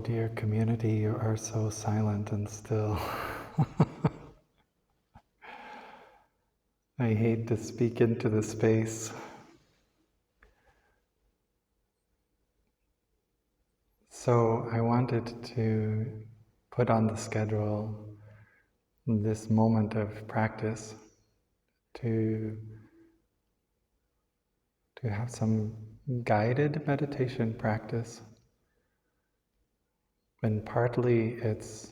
dear community, you are so silent and still. I hate to speak into the space. So I wanted to put on the schedule this moment of practice to have some guided meditation practice. And partly it's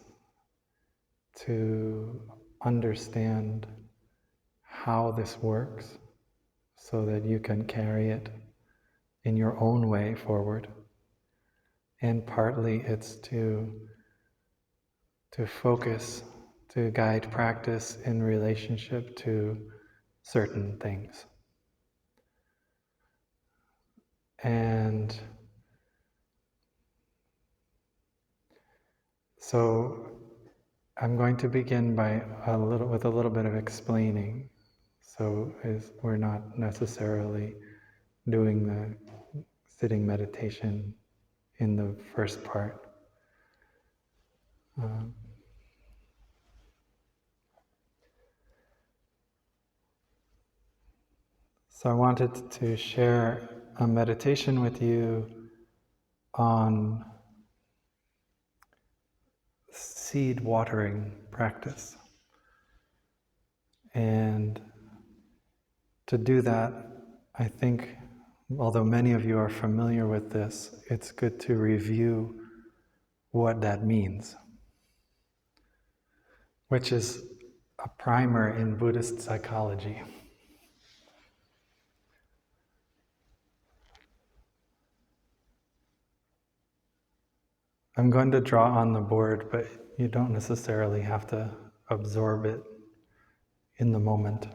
to understand how this works so that you can carry it in your own way forward. And partly it's to focus, to guide practice in relationship to certain things. And so I'm going to begin with a little bit of explaining. So we're not necessarily doing the sitting meditation in the first part. So I wanted to share a meditation with you on seed watering practice. And to do that, I think, although many of you are familiar with this, it's good to review what that means, which is a primer in Buddhist psychology. I'm going to draw on the board, but you don't necessarily have to absorb it in the moment.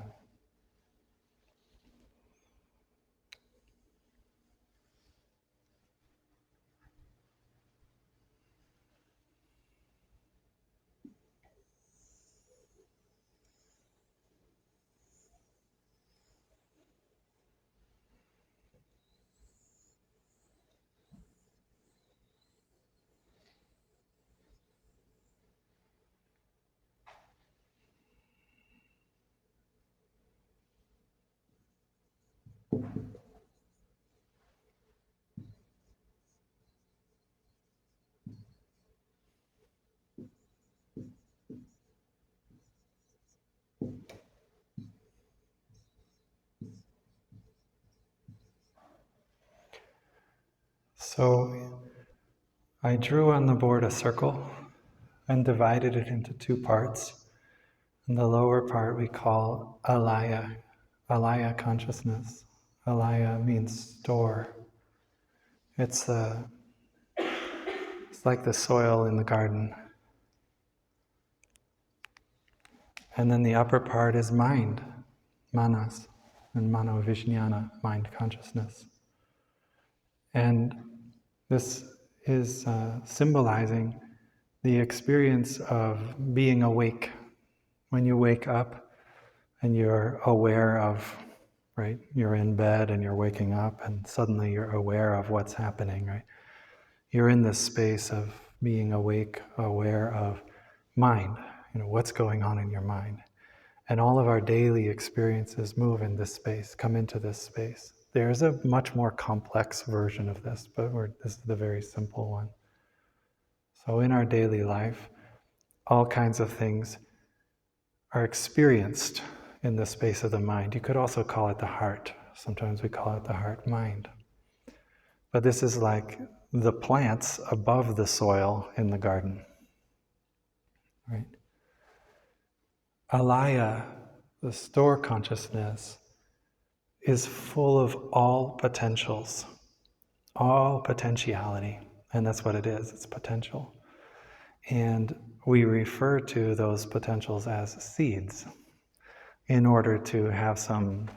So I drew on the board a circle and divided it into two parts. And the lower part we call alaya consciousness. Alaya means store. It's like the soil in the garden. And then the upper part is mind, manas, and mano vijnana, mind consciousness. And this is symbolizing the experience of being awake. When you wake up and you're aware of, right, you're in bed and you're waking up and suddenly you're aware of what's happening, right? You're in this space of being awake, aware of mind, what's going on in your mind. And all of our daily experiences move in this space, come into this space. There's a much more complex version of this, but this is the very simple one. So in our daily life, all kinds of things are experienced in the space of the mind. You could also call it the heart. Sometimes we call it the heart mind. But this is like the plants above the soil in the garden. Right? Alaya, the store consciousness, is full of all potentials, all potentiality. And that's what it is, it's potential. And we refer to those potentials as seeds in order to have some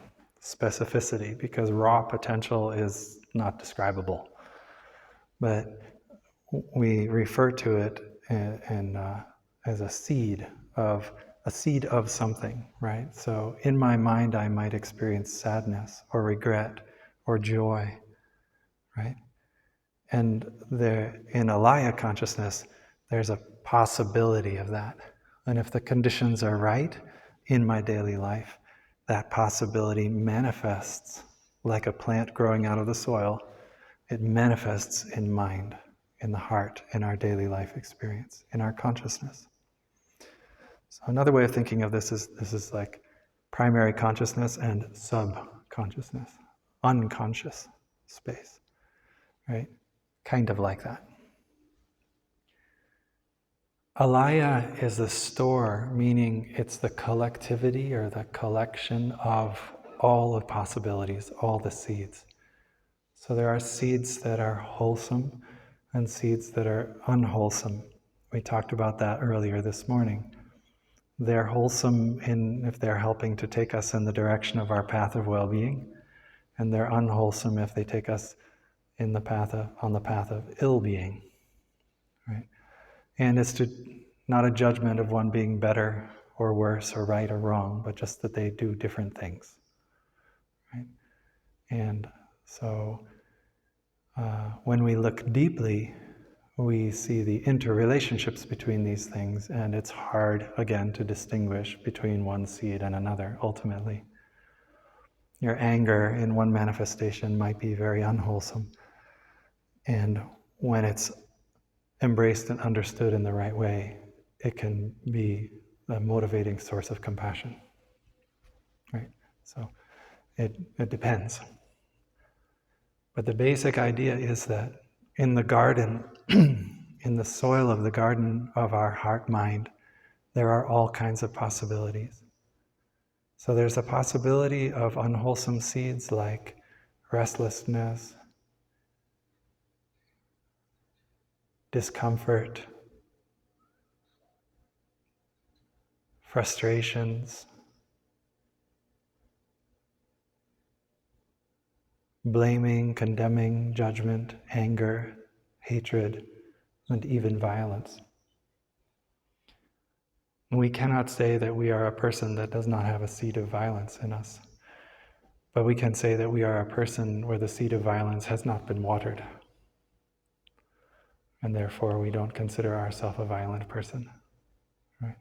specificity, because raw potential is not describable. But we refer to it as a seed of something, right? So in my mind, I might experience sadness or regret or joy, right? And in Alaya consciousness, there's a possibility of that. And if the conditions are right in my daily life, that possibility manifests like a plant growing out of the soil. It manifests in mind, in the heart, in our daily life experience, in our consciousness. So another way of thinking of this is like primary consciousness and subconsciousness, unconscious space, right? Kind of like that. Alaya is the store, meaning it's the collectivity or the collection of all the possibilities, all the seeds. So there are seeds that are wholesome and seeds that are unwholesome. We talked about that earlier this morning. They're wholesome if they're helping to take us in the direction of our path of well-being, and they're unwholesome if they take us on the path of ill-being. Right? And it's not a judgment of one being better or worse or right or wrong, but just that they do different things. Right? And so when we look deeply, we see the interrelationships between these things, and it's hard, again, to distinguish between one seed and another, ultimately. Your anger in one manifestation might be very unwholesome, and when it's embraced and understood in the right way, it can be a motivating source of compassion. Right? So it depends. But the basic idea is that in the garden, in the soil of the garden of our heart-mind, there are all kinds of possibilities. So there's a possibility of unwholesome seeds like restlessness, discomfort, frustrations, blaming, condemning, judgment, anger, hatred, and even violence. We cannot say that we are a person that does not have a seed of violence in us, but we can say that we are a person where the seed of violence has not been watered, and therefore we don't consider ourselves a violent person. Right?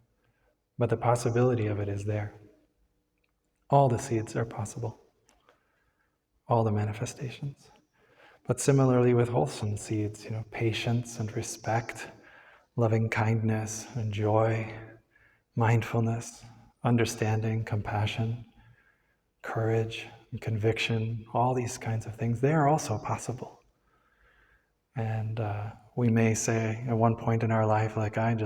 But the possibility of it is there. All the seeds are possible, all the manifestations. But similarly with wholesome seeds, patience and respect, loving kindness and joy, mindfulness, understanding, compassion, courage and conviction, all these kinds of things, they are also possible. And we may say at one point in our life, like, I'm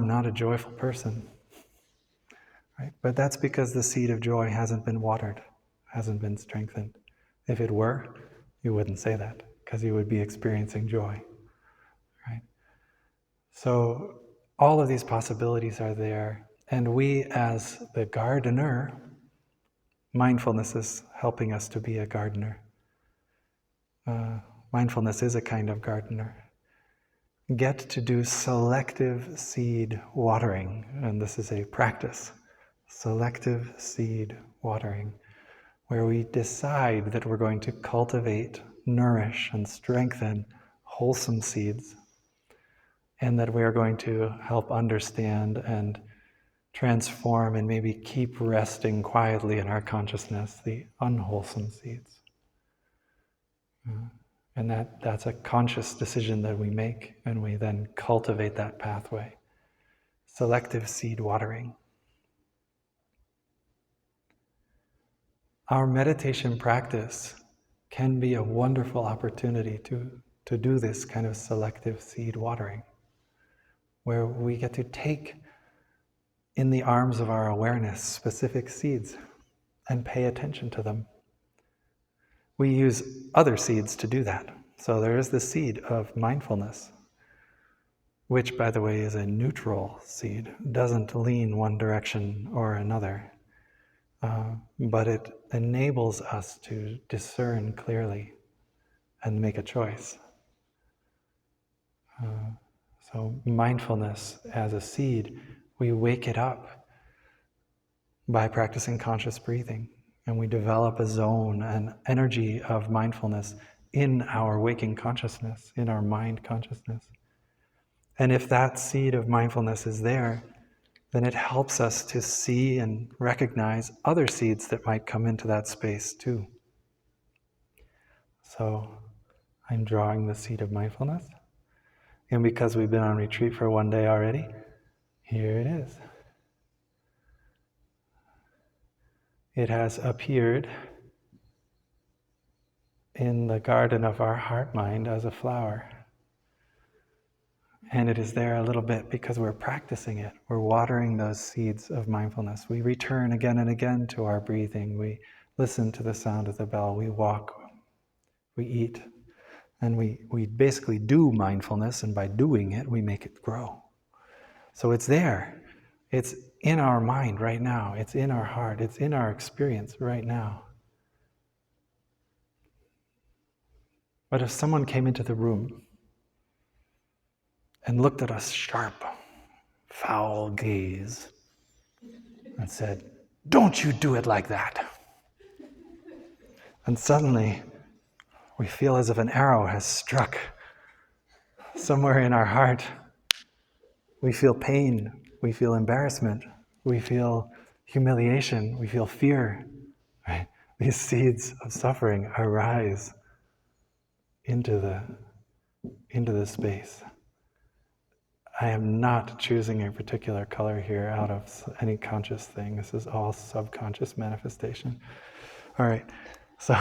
not a joyful person. Right? But that's because the seed of joy hasn't been watered, hasn't been strengthened. If it were, you wouldn't say that, because you would be experiencing joy. Right? So all of these possibilities are there, and we as the gardener, mindfulness is helping us to be a gardener. Mindfulness is a kind of gardener. Get to do selective seed watering, and this is a practice. Selective seed watering, where we decide that we're going to cultivate, nourish, and strengthen wholesome seeds, and that we are going to help understand and transform and maybe keep resting quietly in our consciousness the unwholesome seeds. And that's a conscious decision that we make, and we then cultivate that pathway. Selective seed watering. Our meditation practice can be a wonderful opportunity to do this kind of selective seed watering, where we get to take in the arms of our awareness specific seeds and pay attention to them. We use other seeds to do that. So there is the seed of mindfulness, which, by the way, is a neutral seed, doesn't lean one direction or another, but it enables us to discern clearly and make a choice. So mindfulness as a seed, we wake it up by practicing conscious breathing, and we develop a zone, an energy of mindfulness in our waking consciousness, in our mind consciousness. And if that seed of mindfulness is there, then it helps us to see and recognize other seeds that might come into that space too. So I'm drawing the seed of mindfulness. And because we've been on retreat for one day already, here it is. It has appeared in the garden of our heart-mind as a flower. And it is there a little bit because we're practicing it. We're watering those seeds of mindfulness. We return again and again to our breathing. We listen to the sound of the bell. We walk. We eat. And we basically do mindfulness, and by doing it, we make it grow. So it's there. It's in our mind right now. It's in our heart. It's in our experience right now. But if someone came into the room and looked at us sharp, foul gaze and said, "Don't you do it like that." And suddenly we feel as if an arrow has struck somewhere in our heart. We feel pain, we feel embarrassment, we feel humiliation, we feel fear. Right? These seeds of suffering arise into the space. I am not choosing a particular color here out of any conscious thing. This is all subconscious manifestation. All right, so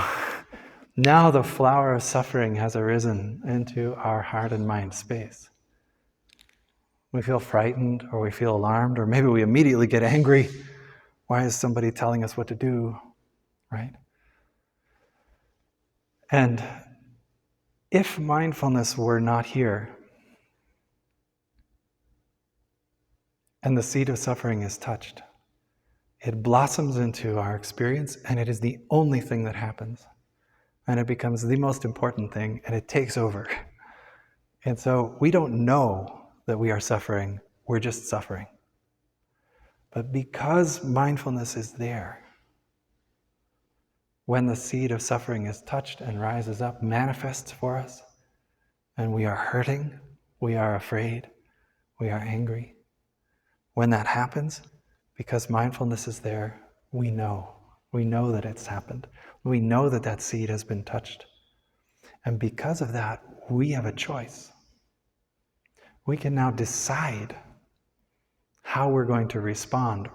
now the flower of suffering has arisen into our heart and mind space. We feel frightened, or we feel alarmed, or maybe we immediately get angry. Why is somebody telling us what to do, right? And if mindfulness were not here, and the seed of suffering is touched, it blossoms into our experience, and it is the only thing that happens. And it becomes the most important thing, and it takes over. And so we don't know that we are suffering, we're just suffering. But because mindfulness is there, when the seed of suffering is touched and rises up, manifests for us, and we are hurting, we are afraid, we are angry, when that happens, because mindfulness is there, we know that it's happened. We know that that seed has been touched. And because of that, we have a choice. We can now decide how we're going to respond.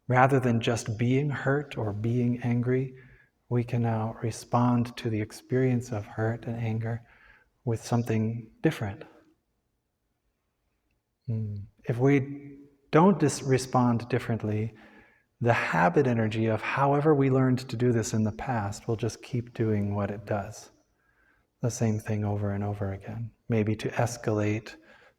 Rather than just being hurt or being angry, we can now respond to the experience of hurt and anger with something different. If we don't respond differently, the habit energy of however we learned to do this in the past will just keep doing what it does. The same thing over and over again. Maybe to escalate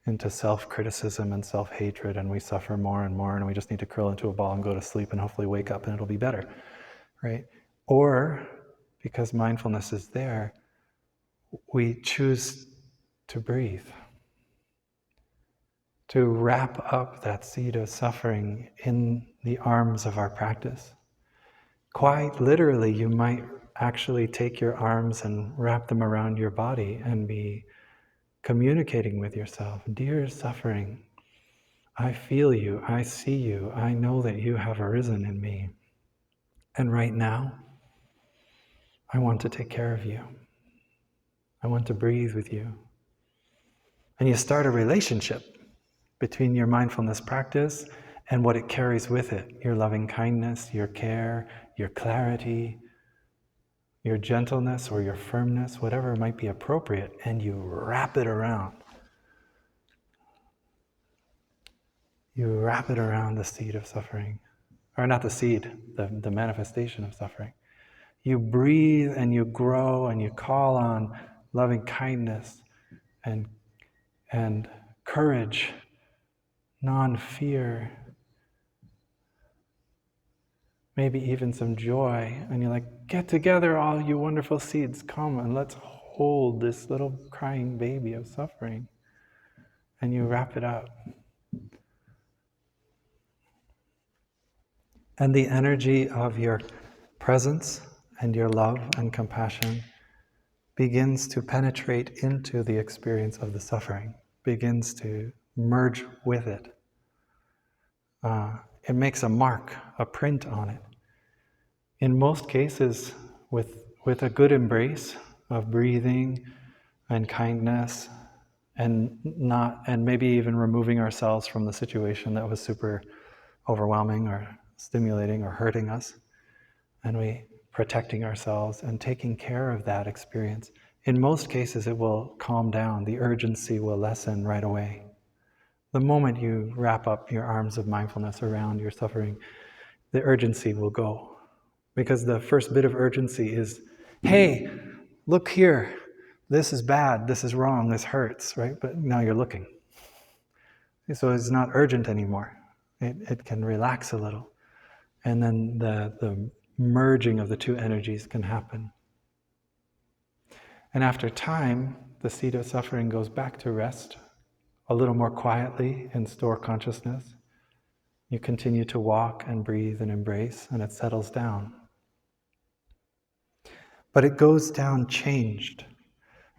into self-criticism and self-hatred, and we suffer more and more, and we just need to curl into a ball and go to sleep and hopefully wake up and it'll be better, right? Or, because mindfulness is there, we choose to breathe, to wrap up that seed of suffering in the arms of our practice. Quite literally, you might actually take your arms and wrap them around your body and be communicating with yourself. Dear suffering, I feel you, I see you, I know that you have arisen in me. And right now, I want to take care of you. I want to breathe with you. And you start a relationship between your mindfulness practice and what it carries with it, your loving kindness, your care, your clarity, your gentleness or your firmness, whatever might be appropriate, and you wrap it around. You wrap it around the seed of suffering. Or not the seed, the manifestation of suffering. You breathe and you grow and you call on loving kindness and courage, non-fear, maybe even some joy. And you're like, get together, all you wonderful seeds, come and let's hold this little crying baby of suffering. And you wrap it up. And the energy of your presence and your love and compassion begins to penetrate into the experience of the suffering, begins to merge with it. It makes a mark, a print on it. In most cases, with a good embrace of breathing and kindness, and maybe even removing ourselves from the situation that was super overwhelming or stimulating or hurting us, and we protecting ourselves and taking care of that experience. In most cases, it will calm down. The urgency will lessen right away. The moment you wrap up your arms of mindfulness around your suffering, the urgency will go. Because the first bit of urgency is, hey, look here, this is bad, this is wrong, this hurts, right? But now you're looking. So it's not urgent anymore. It can relax a little. And then the merging of the two energies can happen. And after time, the seed of suffering goes back to rest, a little more quietly in store consciousness. You continue to walk and breathe and embrace, and it settles down. But it goes down changed.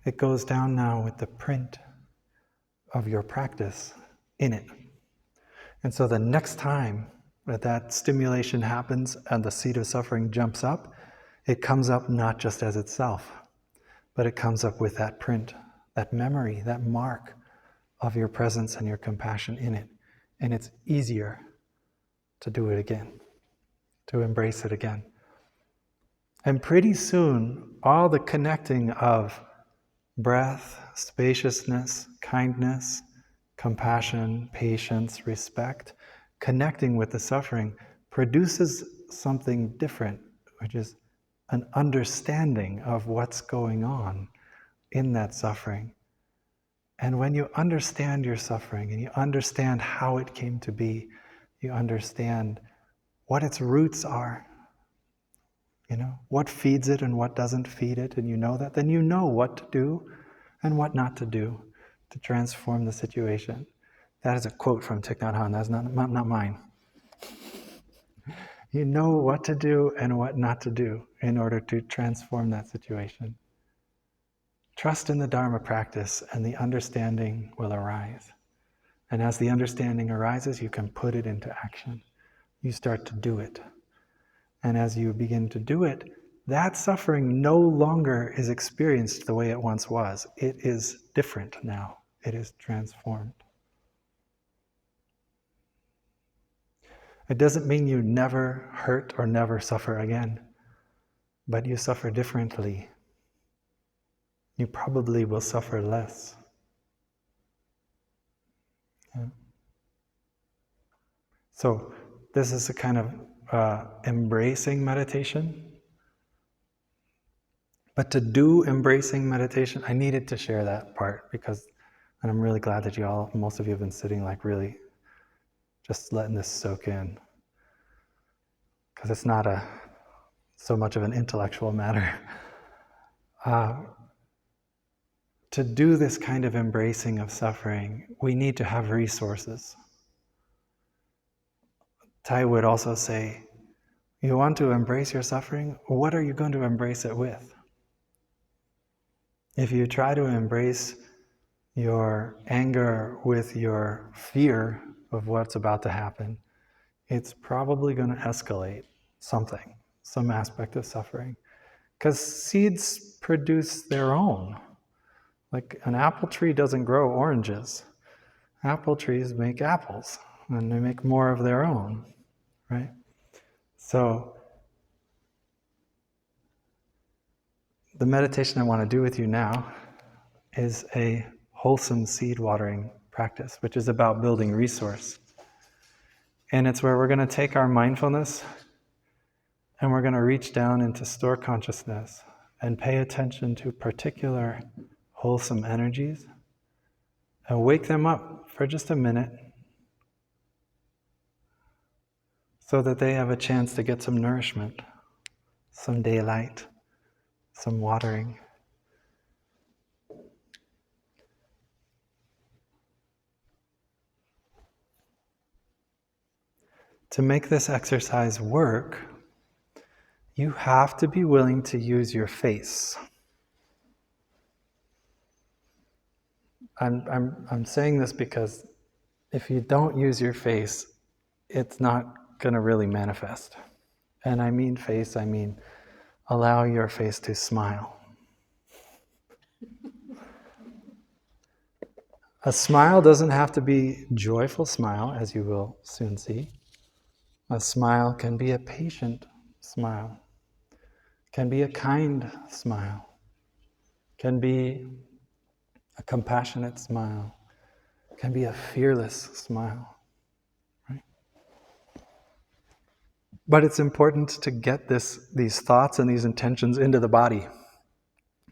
It goes down now with the print of your practice in it. And so the next time that stimulation happens and the seed of suffering jumps up, it comes up not just as itself, but it comes up with that print, that memory, that mark of your presence and your compassion in it. And it's easier to do it again, to embrace it again. And pretty soon, all the connecting of breath, spaciousness, kindness, compassion, patience, respect, connecting with the suffering produces something different, which is an understanding of what's going on in that suffering. And when you understand your suffering and you understand how it came to be, you understand what its roots are, what feeds it and what doesn't feed it, and you know that, then you know what to do and what not to do to transform the situation. That is a quote from Thich Nhat Hanh. That's not mine. You know what to do and what not to do in order to transform that situation. Trust in the Dharma practice and the understanding will arise. And as the understanding arises, you can put it into action. You start to do it. And as you begin to do it, that suffering no longer is experienced the way it once was. It is different now. It is transformed. It doesn't mean you never hurt or never suffer again, but you suffer differently. You probably will suffer less. Yeah. So this is a kind of embracing meditation. But to do embracing meditation, I needed to share that part and I'm really glad that most of you have been sitting like really just letting this soak in. Because it's not so much of an intellectual matter. To do this kind of embracing of suffering, we need to have resources. Tai would also say, you want to embrace your suffering? What are you going to embrace it with? If you try to embrace your anger with your fear of what's about to happen, it's probably going to escalate something, some aspect of suffering. Because seeds produce their own. Like an apple tree doesn't grow oranges. Apple trees make apples, and they make more of their own, right? So the meditation I want to do with you now is a wholesome seed watering practice, which is about building resource. And it's where we're going to take our mindfulness and we're going to reach down into store consciousness and pay attention to particular wholesome energies and wake them up for just a minute so that they have a chance to get some nourishment, some daylight, some watering. To make this exercise work, you have to be willing to use your face. I'm saying this because if you don't use your face, it's not going to really manifest. And I mean face, I mean allow your face to smile. A smile doesn't have to be a joyful smile, as you will soon see. A smile can be a patient smile, can be a kind smile, can be a compassionate smile, can be a fearless smile. Right? But it's important to get these thoughts and these intentions into the body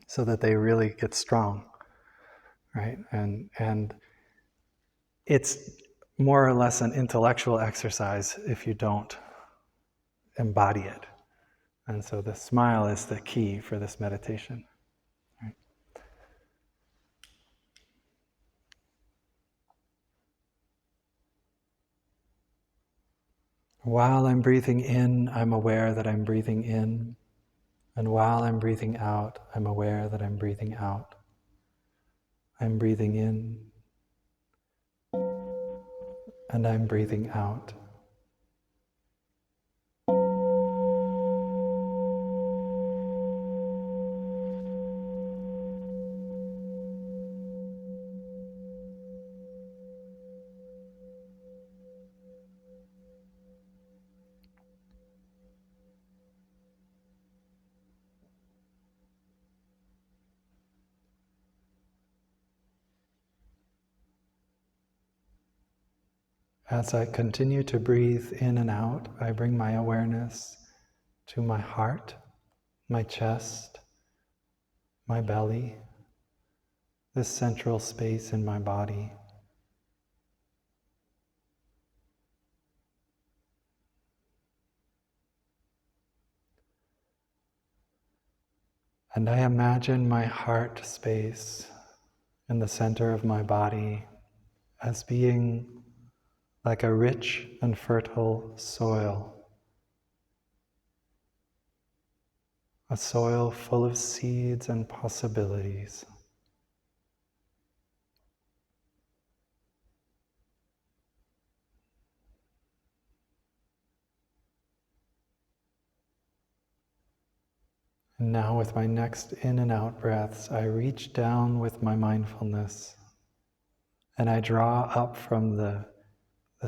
so that they really get strong, right? And it's more or less an intellectual exercise if you don't embody it. And so the smile is the key for this meditation. Right? While I'm breathing in, I'm aware that I'm breathing in. And while I'm breathing out, I'm aware that I'm breathing out. I'm breathing in, and I'm breathing out. As I continue to breathe in and out, I bring my awareness to my heart, my chest, my belly, this central space in my body. And I imagine my heart space in the center of my body as being like a rich and fertile soil, a soil full of seeds and possibilities. And now with my next in and out breaths, I reach down with my mindfulness and I draw up from the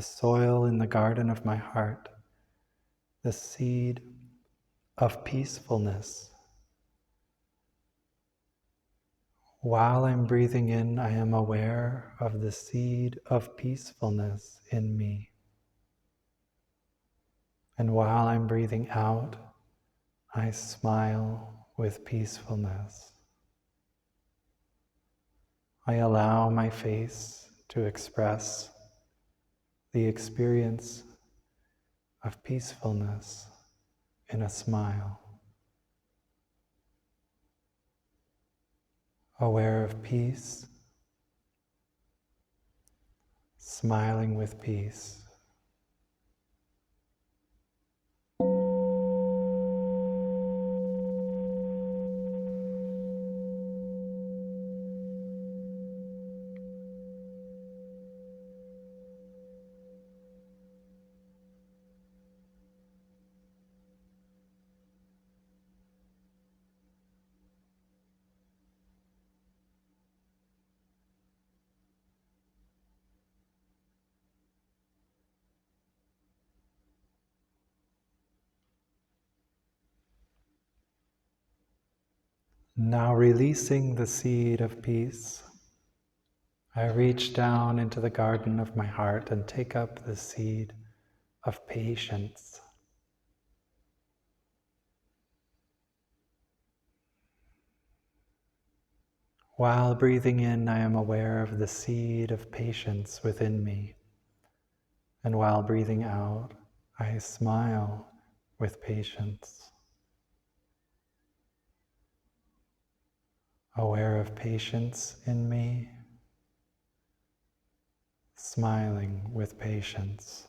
soil in the garden of my heart the seed of peacefulness. While I'm breathing in, I am aware of the seed of peacefulness in me. And while I'm breathing out, I smile with peacefulness. I allow my face to express the experience of peacefulness in a smile. Aware of peace, smiling with peace. Now releasing the seed of peace, I reach down into the garden of my heart and take up the seed of patience. While breathing in, I am aware of the seed of patience within me. And while breathing out, I smile with patience. Aware of patience in me, smiling with patience.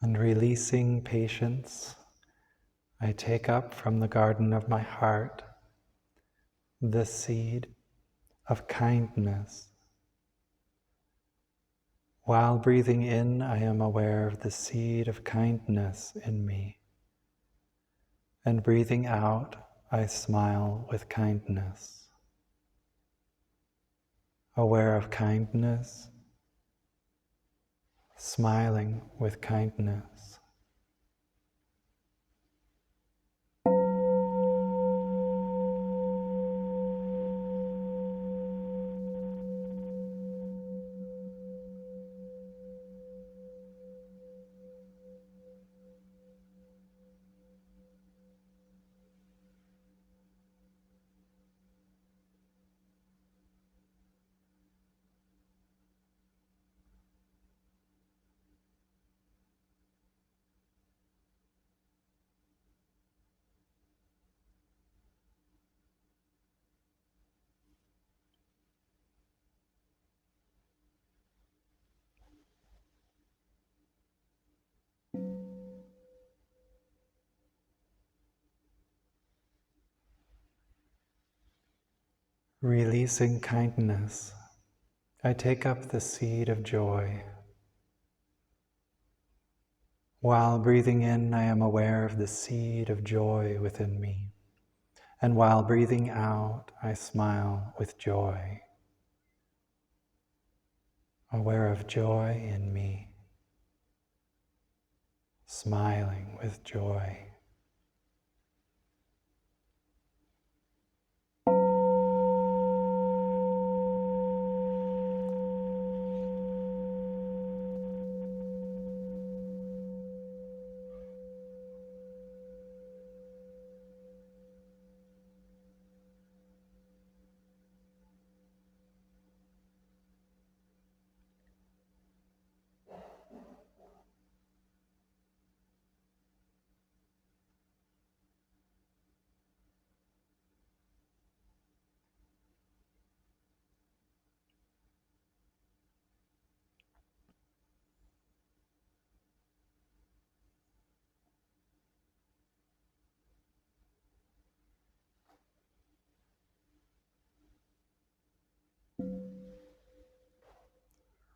And releasing patience, I take up from the garden of my heart the seed of kindness. While breathing in, I am aware of the seed of kindness in me. And breathing out, I smile with kindness. Aware of kindness, smiling with kindness. Releasing kindness, I take up the seed of joy. While breathing in, I am aware of the seed of joy within me. And while breathing out, I smile with joy. Aware of joy in me, smiling with joy.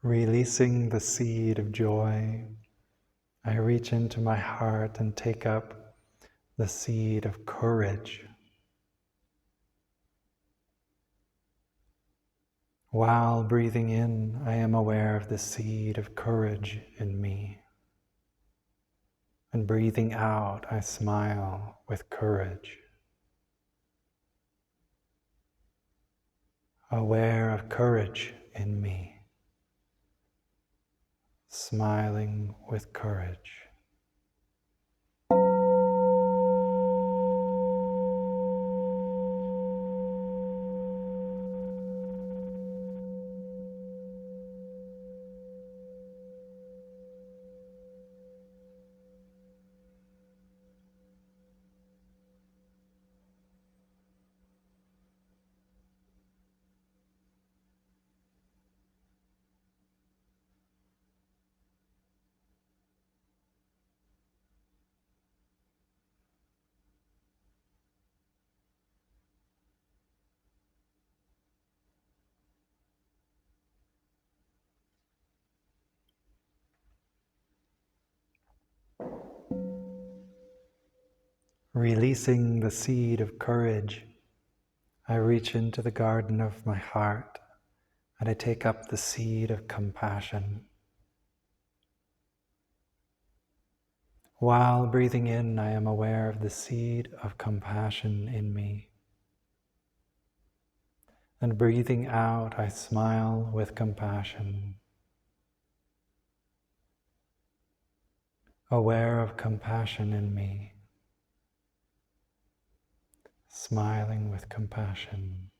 Releasing the seed of joy, I reach into my heart and take up the seed of courage. While breathing in, I am aware of the seed of courage in me. And breathing out, I smile with courage. Aware of courage in me, smiling with courage. Releasing the seed of courage, I reach into the garden of my heart and I take up the seed of compassion. While breathing in, I am aware of the seed of compassion in me. And breathing out, I smile with compassion. Aware of compassion in me, smiling with compassion.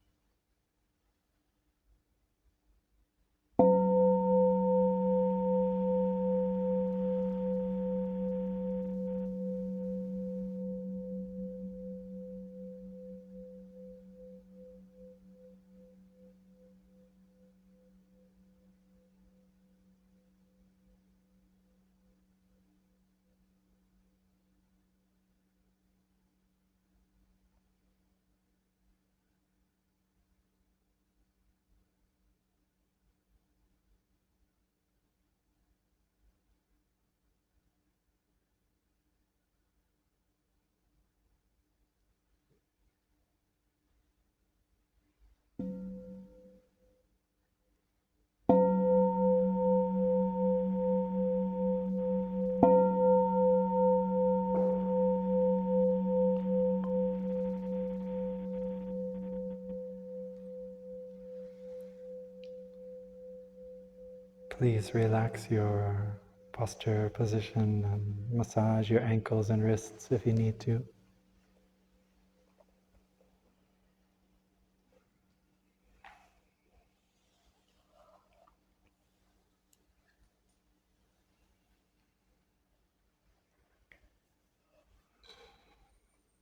Please relax your posture, position, and massage your ankles and wrists if you need to.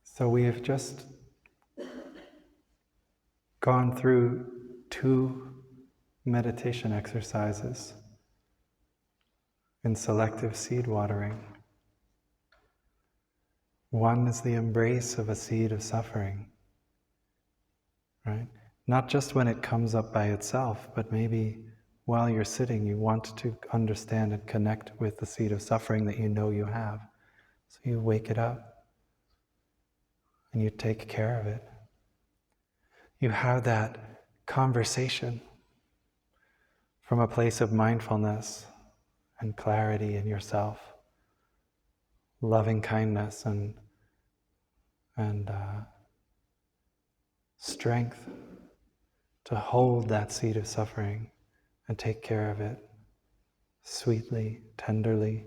So we have just gone through 2 meditation exercises in selective seed watering. One is the embrace of a seed of suffering, right? Not just when it comes up by itself, but maybe while you're sitting, you want to understand and connect with the seed of suffering that you know you have. So you wake it up and you take care of it. You have that conversation from a place of mindfulness and clarity in yourself, loving kindness and strength to hold that seed of suffering and take care of it sweetly, tenderly,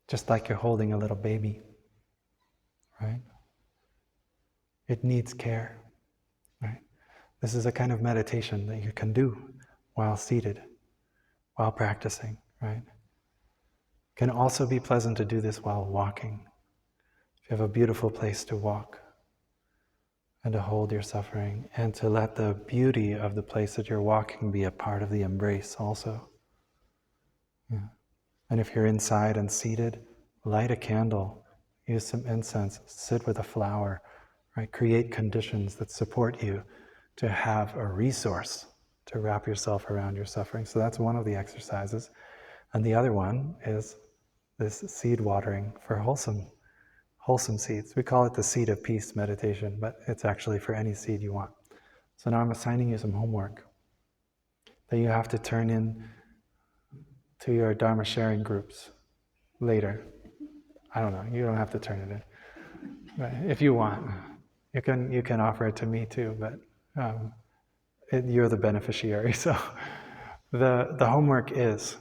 just like you're holding a little baby, right? It needs care, right? This is a kind of meditation that you can do while seated, while practicing, right? It can also be pleasant to do this while walking. If you have a beautiful place to walk and to hold your suffering and to let the beauty of the place that you're walking be a part of the embrace also. Yeah. And if you're inside and seated, light a candle, use some incense, sit with a flower, right? Create conditions that support you to have a resource to wrap yourself around your suffering. So that's one of the exercises. And the other one is this seed watering for wholesome seeds. We call it the seed of peace meditation, but it's actually for any seed you want. So now I'm assigning you some homework that you have to turn in to your Dharma sharing groups later. I don't know, you don't have to turn it in. But if you want, you can offer it to me too, but you're the beneficiary. So the homework is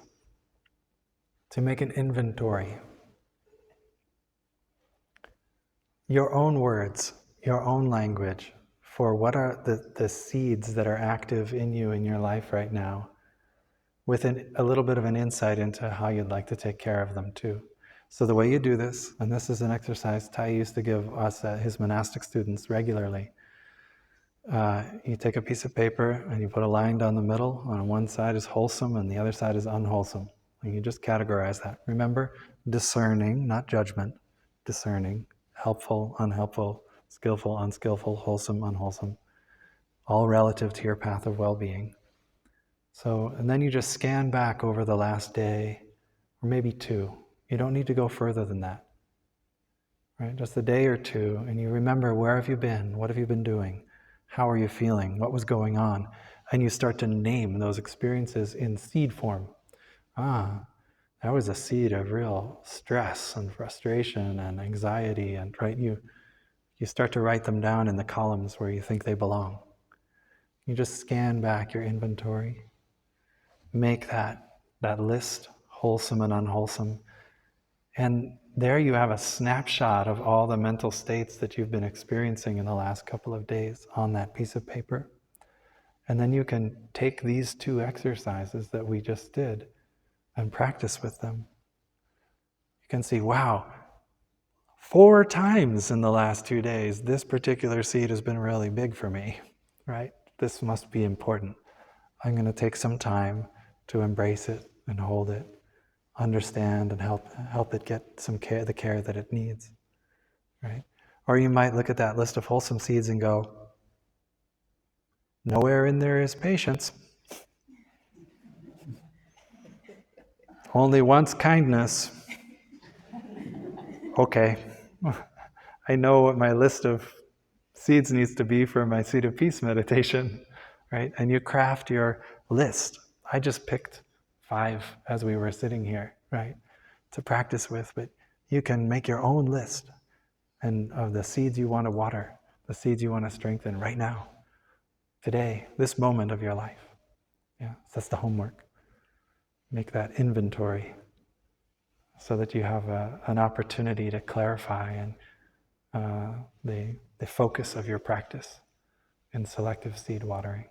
to make an inventory. Your own words, your own language, for what are the seeds that are active in you in your life right now, with a little bit of an insight into how you'd like to take care of them too. So the way you do this, and this is an exercise Tai used to give us, his monastic students, regularly. You take a piece of paper and you put a line down the middle. On one side is wholesome and the other side is unwholesome. And you just categorize that. Remember, discerning, not judgment. Discerning, helpful, unhelpful, skillful, unskillful, wholesome, unwholesome. All relative to your path of well-being. So, and then you just scan back over the last day, or maybe 2. You don't need to go further than that. Right? Just a day or 2, and you remember, where have you been? What have you been doing? How are you feeling? What was going on? And you start to name those experiences in seed form. That was a seed of real stress and frustration and anxiety, and right, you start to write them down in the columns where you think they belong. You just scan back your inventory. Make that list, wholesome and unwholesome. And there you have a snapshot of all the mental states that you've been experiencing in the last couple of days on that piece of paper. And then you can take these 2 exercises that we just did and practice with them. You can see, wow, 4 times in the last 2 days, this particular seed has been really big for me, right? This must be important. I'm going to take some time to embrace it and hold it, understand and help it get some care, the care that it needs, right? Or you might look at that list of wholesome seeds and go, nowhere in there is patience. Only once kindness. Okay, I know what my list of seeds needs to be for my seed of peace meditation, right? And you craft your list. I just picked 5 as we were sitting here, right, to practice with, but you can make your own list and of the seeds you want to water, the seeds you want to strengthen right now. today, this moment of your life. Yeah, so that's the homework. Make that inventory so that you have an opportunity to clarify and the focus of your practice in selective seed watering.